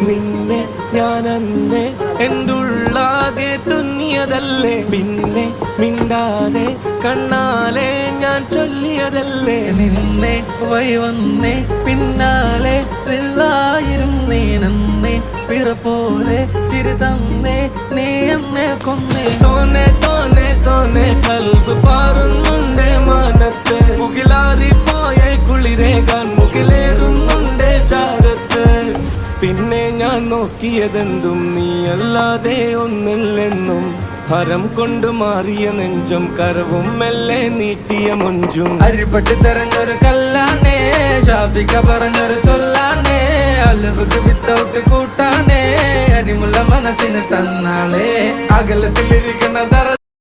നിന്നെ ഞാനന്നേ എൻ്റെ ഉള്ളാകെ തുന്നിയതല്ലേ, പിന്നെ മിണ്ടാതെ കണ്ണാലെ ഞാൻ ചൊല്ലിയതല്ലേ. നിന്നെ വന്നേ പിന്നാലെ വെള്ളായിരുന്നേ നന്നേ പിറപ്പോലെ ചിരി തന്നേ നീ എന്നെ കൊന്നേ. തോന്നെ തോന്നെ തോന്നെ കൽബ് പാറുന്നുണ്ട് മാനത്ത്, മുകിലാറിപ്പോയ കുളിരേകാൻ മുകിലേറുന്നുണ്ട് ചാരത്ത്. പിന്നെ ഞാൻ നോക്കിയതെന്തും നീയല്ലാതെ ഒന്നില്ലെന്നും, ഹരം കൊണ്ട് മാറിയ നെഞ്ചും കരവും മെല്ലെ നീട്ടിയ മൊഞ്ചും. അരിപ്പട്ടി തെരഞ്ഞൊരു കല്ലാണേ, ഷാഫിക്ക പറഞ്ഞൊരു ചൊല്ലാണേ, അലവുക്ക് വിത്തൗട്ട് കൂട്ടാണേ, അരിമുള്ള മനസ്സിന് തന്നാളേ, അകലത്തിലിരിക്കുന്ന